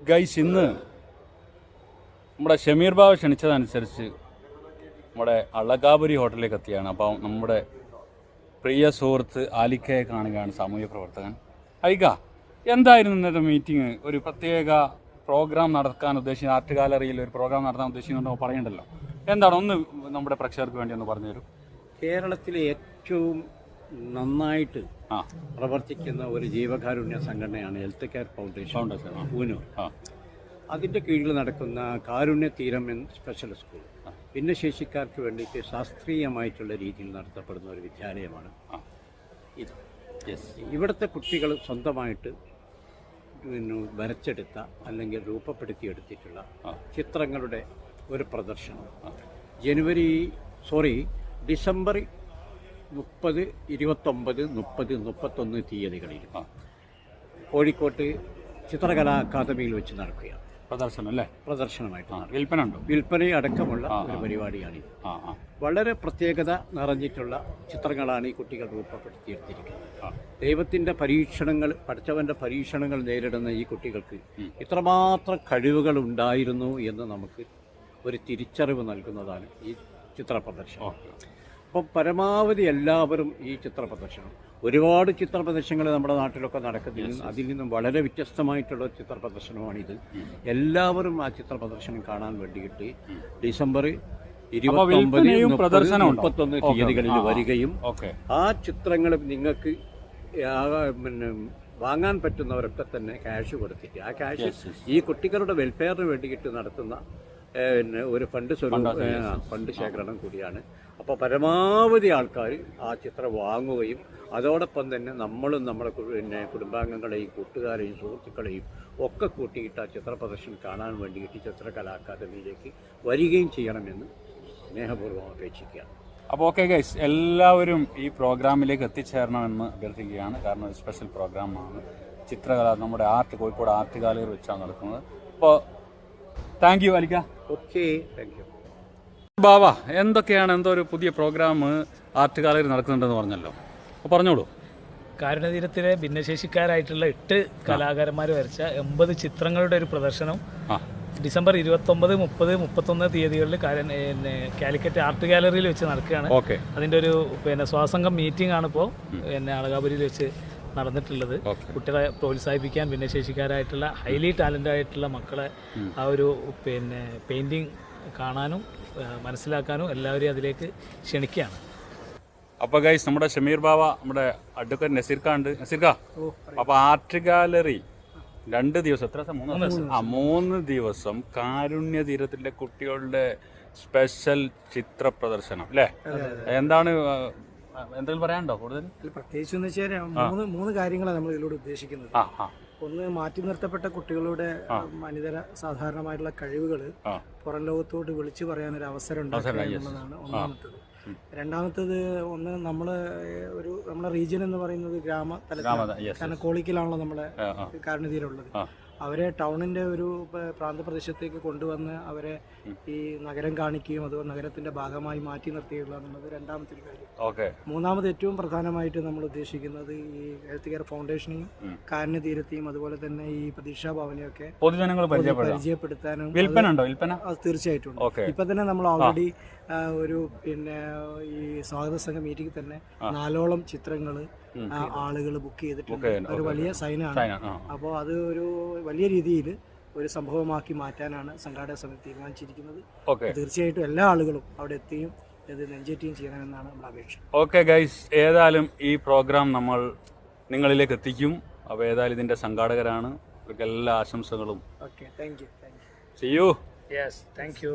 Guys, ഇന്ന് നമ്മുടെ ഷമീർ ബാബ ക്ഷണിച്ചതനുസരിച്ച് നമ്മുടെ അളകാപുരി ഹോട്ടലിലേക്ക് എത്തിയാണ്. അപ്പോൾ നമ്മുടെ പ്രിയ സുഹൃത്ത് ആലിക്കയെ കാണുകയാണ്, സാമൂഹ്യ പ്രവർത്തകൻ. ഐക, എന്തായിരുന്നു ഇന്നത്തെ മീറ്റിംഗ്? ഒരു പ്രത്യേക പ്രോഗ്രാം നടക്കാൻ ഉദ്ദേശിക്കുന്ന ആർട്ട് ഗാലറിയിൽ ഒരു പ്രോഗ്രാം നടത്താൻ ഉദ്ദേശിക്കുന്നുണ്ടോ പറയണ്ടല്ലോ. എന്താണ്, ഒന്ന് നമ്മുടെ പ്രേക്ഷകർക്ക് വേണ്ടി ഒന്ന് പറഞ്ഞു തരൂ. കേരളത്തിലെ ഏറ്റവും നന്നായിട്ട് പ്രവർത്തിക്കുന്ന ഒരു ജീവകാരുണ്യ സംഘടനയാണ് ഹെൽത്ത് കെയർ ഫൗണ്ടേഷൻ പൂനൂർ. അതിൻ്റെ കീഴിൽ നടക്കുന്ന കാരുണ്യ തീരം സ്പെഷ്യൽ സ്കൂൾ ഭിന്നശേഷിക്കാർക്ക് വേണ്ടിയിട്ട് ശാസ്ത്രീയമായിട്ടുള്ള രീതിയിൽ നടത്തപ്പെടുന്ന ഒരു വിദ്യാലയമാണ് ഇത്. ഇവിടുത്തെ കുട്ടികൾ സ്വന്തമായിട്ട് വരച്ചെടുത്ത അല്ലെങ്കിൽ രൂപപ്പെടുത്തിയെടുത്തിട്ടുള്ള ചിത്രങ്ങളുടെ ഒരു പ്രദർശനം ഡിസംബർ 30, 29, 30, 31 തീയതികളിൽ കോഴിക്കോട്ട് ചിത്രകലാ അക്കാദമിയിൽ വെച്ച് നടക്കുകയാണ് പ്രദർശനം. അല്ലേ? പ്രദർശനമായിട്ട് വിൽപ്പന അടക്കമുള്ള ഒരു പരിപാടിയാണിത്. വളരെ പ്രത്യേകത നിറഞ്ഞിട്ടുള്ള ചിത്രങ്ങളാണ് ഈ കുട്ടികൾ രൂപപ്പെടുത്തിയെടുത്തിരിക്കുന്നത്. ദൈവത്തിൻ്റെ പരീക്ഷണങ്ങൾ, പഠിച്ചവൻ്റെ പരീക്ഷണങ്ങൾ നേരിടുന്ന ഈ കുട്ടികൾക്ക് ഇത്രമാത്രം കഴിവുകൾ ഉണ്ടായിരുന്നു എന്ന് നമുക്ക് ഒരു തിരിച്ചറിവ് നൽകുന്നതാണ് ഈ ചിത്ര പ്രദർശനം. അപ്പം പരമാവധി എല്ലാവരും ഈ ചിത്ര പ്രദർശനം, ഒരുപാട് ചിത്ര പ്രദർശനങ്ങൾ നമ്മുടെ നാട്ടിലൊക്കെ നടക്കുന്നില്ല, അതിൽ നിന്നും വളരെ വ്യത്യസ്തമായിട്ടുള്ള ചിത്ര പ്രദർശനമാണിത്. എല്ലാവരും ആ ചിത്ര പ്രദർശനം കാണാൻ വേണ്ടിയിട്ട് ഡിസംബർ 29, 31 തീയതികളിൽ വരികയും ആ ചിത്രങ്ങൾ നിങ്ങൾക്ക് വാങ്ങാൻ പറ്റുന്നവരൊക്കെ തന്നെ ക്യാഷ് കൊടുത്തിട്ട് ആ ക്യാഷ് ഈ കുട്ടികളുടെ വെൽഫെയറിന് വേണ്ടിയിട്ട് നടത്തുന്ന ഒരു ഫണ്ട് ശേഖരണം കൂടിയാണ്. അപ്പോൾ പരമാവധി ആൾക്കാർ ആ ചിത്രം വാങ്ങുകയും അതോടൊപ്പം തന്നെ നമ്മളും നമ്മുടെ കുടുംബാംഗങ്ങളെയും കൂട്ടുകാരെയും സുഹൃത്തുക്കളെയും ഒക്കെ കൂട്ടിയിട്ട് ആ ചിത്ര പ്രദർശനം കാണാൻ വേണ്ടിയിട്ട് ചിത്രകലാ അക്കാദമിയിലേക്ക് വരികയും ചെയ്യണമെന്ന് സ്നേഹപൂർവ്വം അപേക്ഷിക്കുകയാണ്. അപ്പോൾ ഓക്കെ ഗൈസ്, എല്ലാവരും ഈ പ്രോഗ്രാമിലേക്ക് എത്തിച്ചേരണമെന്ന് അഭ്യർത്ഥിക്കുകയാണ്. കാരണം ഒരു സ്പെഷ്യൽ പ്രോഗ്രാമാണ്. ചിത്രകല നമ്മുടെ കോഴിക്കോട് ആർട്ട് ഗാലറി വെച്ചാണ് നടക്കുന്നത്. അപ്പോൾ താങ്ക് യു അലിക്ക. Okay, thank you. ബാബ, എന്തൊക്കെയാണ്, എന്തോ ഒരു പുതിയ പ്രോഗ്രാം ആർട്ട് ഗാലറി നടക്കുന്നുണ്ടെന്ന് പറഞ്ഞല്ലോ, അപ്പോൾ പറഞ്ഞോളൂ. കാരുണ്യതീരത്തിലെ ഭിന്നശേഷിക്കാരായിട്ടുള്ള 8 കലാകാരന്മാർ വരച്ച 80 ചിത്രങ്ങളുടെ ഒരു പ്രദർശനം ഡിസംബർ 29, 30, 31 തീയതികളിൽ കാലിക്കറ്റ് ആർട്ട് ഗാലറിയിൽ വെച്ച് നടക്കുകയാണ്. അതിൻ്റെ ഒരു സ്വാസംഗം മീറ്റിംഗ് ആണ് ഇപ്പോൾ അളകാപുരിയിൽ വെച്ച് നടന്നിട്ടുള്ളത്. കുട്ടികളെ പ്രോത്സാഹിപ്പിക്കാൻ, ഭിന്നശേഷിക്കാരായിട്ടുള്ള ഹൈലി ടാലൻ്റ് ആയിട്ടുള്ള മക്കളെ ആ ഒരു പെയിൻറ്റിങ് കാണാനും മനസ്സിലാക്കാനും എല്ലാവരെയും അതിലേക്ക് ക്ഷണിക്കുകയാണ്. അപ്പോൾ ഗൈസ്, നമ്മുടെ ഷമീർ ബാബ, നമ്മുടെ അഡ്വക്കേറ്റ് നസീർക്ക ഉണ്ട്. നസീർക്ക, അപ്പോൾ ആർട്ട് ഗാലറി 2 ദിവസം, എത്ര ദിവസം? 3 ദിവസം കാരുണ്യ തീരത്തിൻ്റെ കുട്ടികളുടെ സ്പെഷ്യൽ ചിത്ര പ്രദർശനം അല്ലേ? എന്താണ്, എന്തെങ്കിലും പറയാനുണ്ടോ കൂടുതൽ? പ്രത്യേകിച്ച് എന്ന് വെച്ചാൽ 3 കാര്യങ്ങളാണ് നമ്മൾ ഇതിലൂടെ ഉദ്ദേശിക്കുന്നത്. ഒന്ന്, മാറ്റി നിർത്തപ്പെട്ട കുട്ടികളുടെ അനിതര സാധാരണമായിട്ടുള്ള കഴിവുകൾ പുറം ലോകത്തോട് വിളിച്ചു പറയാനൊരു അവസരം ഉണ്ടാക്കുക എന്നുള്ളതാണ് ഒന്നാമത്തത്. രണ്ടാമത്തത്, നമ്മളെ റീജിയൻ എന്ന് പറയുന്നത് ഗ്രാമതലത്തിൽ, കാരണം കോളിക്കലാണല്ലോ നമ്മളെ കാരുണ്യതീരമുള്ളത്. അവരെ ടൗണിൻ്റെ ഒരു പ്രാന്തപ്രദേശത്തേക്ക് കൊണ്ടുവന്ന് അവരെ ഈ നഗരം കാണിക്കുകയും അതുപോലെ നഗരത്തിൻ്റെ ഭാഗമായി മാറ്റി നിർത്തുകയുള്ള എന്നുള്ളത് രണ്ടാമത്തെ ഒരു കാര്യം. മൂന്നാമത്, ഏറ്റവും പ്രധാനമായിട്ട് നമ്മൾ ഉദ്ദേശിക്കുന്നത് ഈ ഹെൽത്ത് കെയർ ഫൗണ്ടേഷനെയും കാരുണ്യതീരത്തെയും അതുപോലെ തന്നെ ഈ പ്രതീക്ഷാ ഭവനെയൊക്കെ പരിചയപ്പെടുത്താനും തീർച്ചയായിട്ടും ഉണ്ട്. ഇപ്പൊ തന്നെ നമ്മൾ ഓൾറെഡി ഒരു ഈ സ്വാഗത സംഘ മീറ്റിംഗ് തന്നെ 4ഓളം ചിത്രങ്ങൾ ആളുകൾ ബുക്ക് ചെയ്തിട്ടുണ്ട്. ഒരു വലിയ സൈനാണ്. അപ്പോൾ അത് ഒരു വലിയ രീതിയിൽ ഒരു സംഭവമാക്കി മാറ്റാനാണ് സംഘാടക സമിതി തീരുമാനിച്ചിരിക്കുന്നത്. തീർച്ചയായിട്ടും എല്ലാ ആളുകളും അവിടെ എത്തുകയും ഇത് നെഞ്ചേറ്റുകയും ചെയ്യണമെന്നാണ് നമ്മുടെ അപേക്ഷ. ഓക്കെ ഗൈസ്, ഏതായാലും ഈ പ്രോഗ്രാം നമ്മൾ നിങ്ങളിലേക്ക് എത്തിക്കും. അപ്പോൾ ഏതായാലും ഇതിൻ്റെ സംഘാടകരാണ്. എല്ലാ ആശംസകളും. Okay, thank U. See you. Yes, thank you.